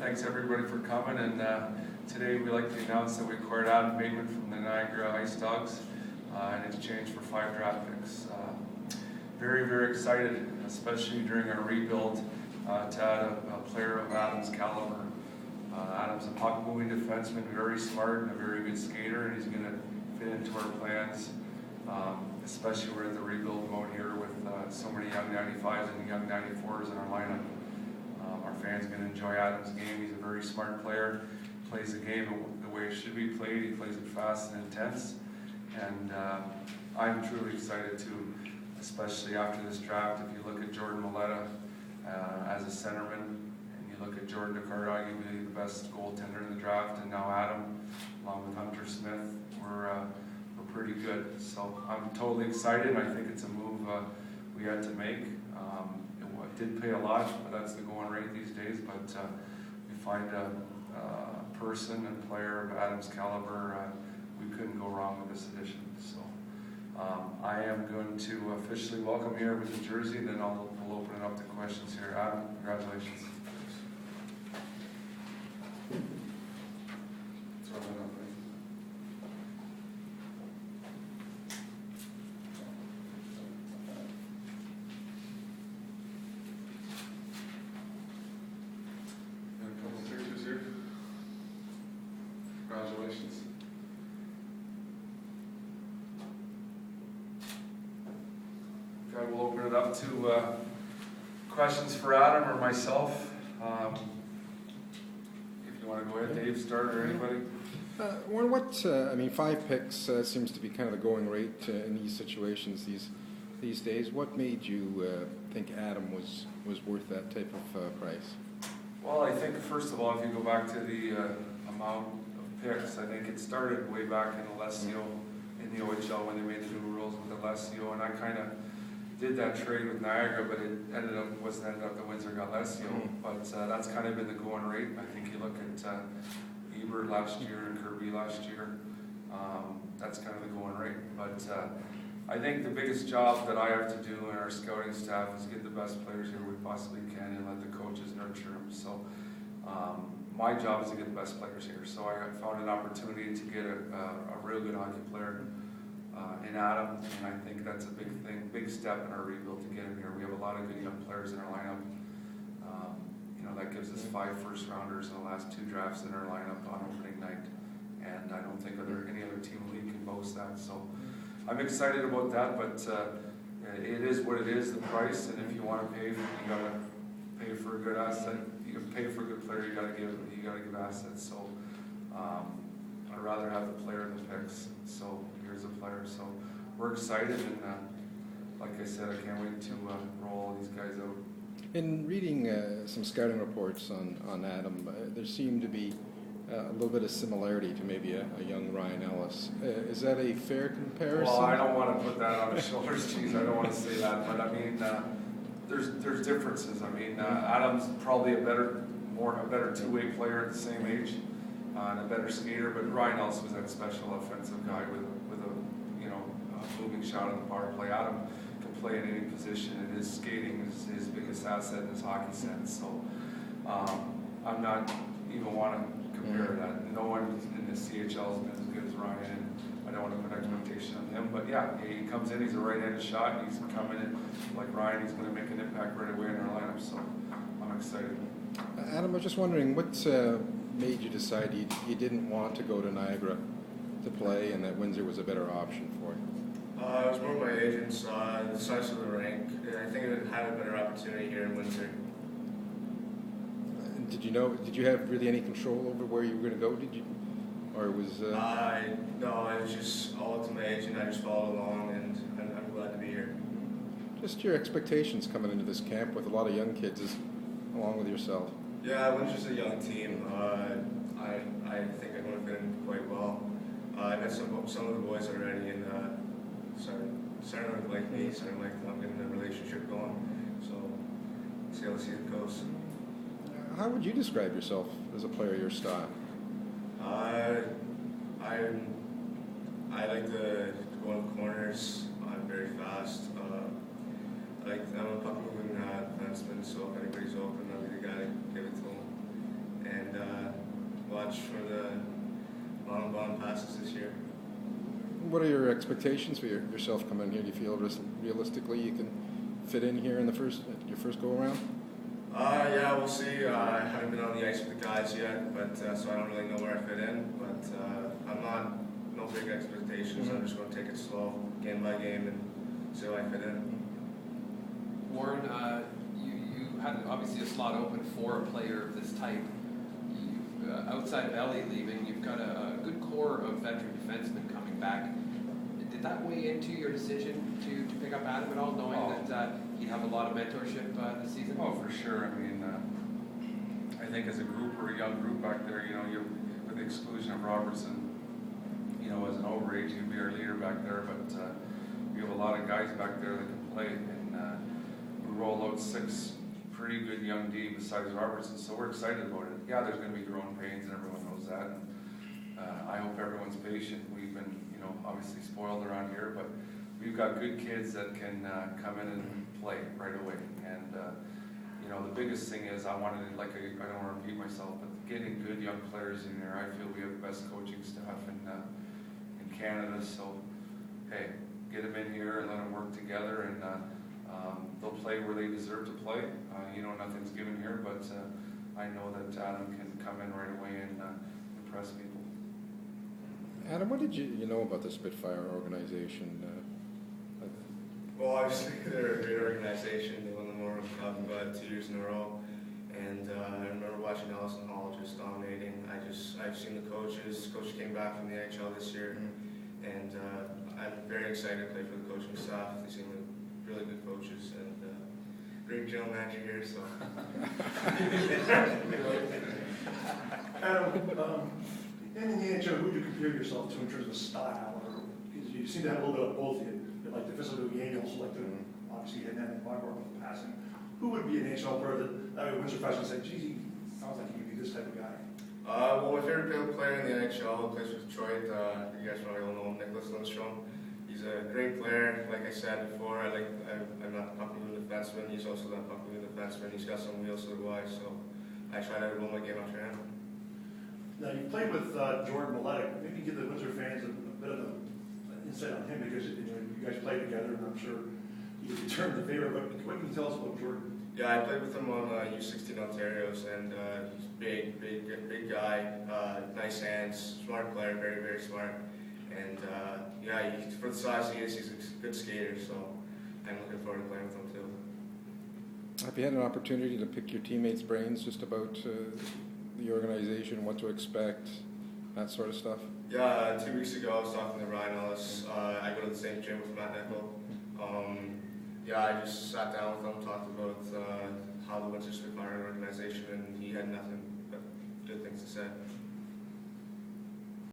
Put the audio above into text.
Thanks everybody for coming. And today we'd like to announce that we acquired Nbateman from the Niagara Ice Dogs in exchange for 5 draft picks. Very, very excited, especially during our rebuild, to add a player of Adam's caliber. Adam's a puck-moving defenseman, very smart and a very good skater, and he's going to fit into our plans. Especially we're in the rebuild mode here with so many young 95s and young 94s in our lineup. Our fans are going to enjoy Adam's game. He's a very smart player. Plays the game the way it should be played. He plays it fast and intense. And I'm truly excited too, especially after this draft. If you look at Jordan Maleta as a centerman, and you look at Jordan Decard, arguably the best goaltender in the draft, and now Adam, along with Hunter Smith, we're pretty good. So I'm totally excited. I think it's a move we had to make. It did pay a lot, but that's the going rate these days. But we find a person and player of Adam's caliber, we couldn't go wrong with this addition. So I am going to officially welcome here with the jersey, then we'll open it up to questions here. Adam, congratulations. Congratulations. Okay, we'll open it up to questions for Adam or myself. If you want to go ahead, Dave, start, or anybody. I mean, 5 picks seems to be kind of the going rate in these situations these days. What made you think Adam was worth that type of price? Well, I think first of all, if you go back to the amount of picks, I think it started way back in Alessio in the OHL when they made the new rules with Alessio, and I kind of did that trade with Niagara, but it ended up that Windsor got Alessio. But that's kind of been the going rate. I think you look at Ebert last year and Kirby last year. That's kind of the going rate. But I think the biggest job that I have to do in our scouting staff is get the best players here we possibly can and let the coaches nurture them. So my job is to get the best players here. So I found an opportunity to get a real good hockey player in Adam, and I think that's a big step in our rebuild to get him here. We have a lot of good young players in our lineup. That gives us 5 first-rounders in the last 2 drafts in our lineup on opening night, and I don't think any other team in the league can boast that. So I'm excited about that, but it is what it is, the price, and if you want to pay, you got to pay for a good asset. You pay for a good player, you got to give assets. So I'd rather have the player than the picks. So here's a player. So we're excited, and like I said, I can't wait to roll all these guys out. In reading some scouting reports on Adam, there seemed to be a little bit of similarity to maybe a young Ryan Ellis. Is that a fair comparison? Well, I don't want to put that on his shoulders, geez, I don't want to say that, but I mean, there's differences. I mean, Adam's probably a better two-way player at the same age, and a better skater, but Ryan Ellis was that special offensive guy with a moving shot on the power play. Adam can play in any position, and his skating is his biggest asset in his hockey sense. So I'm not even want to compare that. No one in the CHL has been as good as Ryan, and I don't want to put expectation on him. But yeah, he comes in, he's a right-handed shot, he's coming in like Ryan, he's going to make an impact right away in our lineup. So I'm excited. Adam, I was just wondering, what made you decide you didn't want to go to Niagara to play, and that Windsor was a better option for you? It was more my agents, the size of the rink. I think it had a better opportunity here in Windsor. Did you have really any control over where you were going to go? Or was? No, it was just all up to my agent. I just followed along, and I'm glad to be here. Just your expectations coming into this camp with a lot of young kids, along with yourself. Yeah, Windsor's a young team. I think I'm going to fit in quite well. I met some of the boys already, and starting to like me, starting like I'm getting a relationship going. So see how it goes. How would you describe yourself as a player of your style? I like to go in corners. I'm very fast. I'm a puck moving defenseman, so if anybody's open, I'll be the guy to give it to them. what are your expectations for yourself coming in here? Do you feel realistically you can fit in here in your first go around? Yeah, we'll see. I haven't been on the ice with the guys yet, but so I don't really know where I fit in. But no big expectations. Mm-hmm. I'm just going to take it slow, game by game, and see how I fit in. Warren, you had obviously a slot open for a player of this type. Outside of Ellie leaving, you've got a good core of veteran defensemen coming back. Did that weigh into your decision to pick up Adam at all, knowing that he'd have a lot of mentorship this season? Oh, for sure. I mean, I think as a group, we're a young group back there. You know, with the exclusion of Robertson, you know, as an overage, he'd be our leader back there. But we have a lot of guys back there that can play, and we roll out 6 pretty good young D besides Robertson, so we're excited about it. Yeah, there's going to be growing pains, and everyone knows that. And, I hope everyone's patient. We've been, you know, obviously spoiled around here, but we've got good kids that can come in and play right away. And you know, the biggest thing is I don't want to repeat myself, but getting good young players in there. I feel we have the best coaching staff in Canada. So hey, get them in here and let them work together, and they'll play where they deserve to play. You know, nothing's given here, but I know that Adam can come in right away and impress people. Adam, what did you know about the Spitfire organization? Well, obviously they're a great organization. They won the Memorial Cup 2 years in a row, and I remember watching Allison Hall just dominating. I've seen the coaches. Coach came back from the NHL this year, and I'm very excited to play for the coaching staff. They seem like really good coaches, and great general manager here. So, Adam, in the NHL, who would you compare yourself to in terms of style? Because you seem to have a little bit of both. You like the physical game, you also like to obviously hit that and work with the passing. Who would be an NHL player that wins your question and say, geez, he sounds like he could be this type of guy? Well, my favorite player in the NHL who plays for Detroit, you guys probably all know him, Nicholas Lundstrom. He's a great player. Like I said before, I'm not a puck-moving defenseman. He's also not a puck-moving defenseman. He's got some wheels, so do I. So I try to roll my game after him. Now, you played with Jordan Maletic. Maybe give the Windsor fans a bit of an insight on him, because you guys played together, and I'm sure he returned the favor. But what can you tell us about Jordan? Yeah, I played with him on U16 Ontario's, and he's big guy, nice hands, smart player, very, very smart. And yeah, for the size he is, he's a good skater, so I'm looking forward to playing with him too. Have you had an opportunity to pick your teammates' brains just about the organization, what to expect, that sort of stuff? Yeah, 2 weeks ago I was talking to Ryan Ellis. I go to the same gym with Matt Nickel. Yeah, I just sat down with him, talked about how the Windsor Spitfire organization, and he had nothing but good things to say.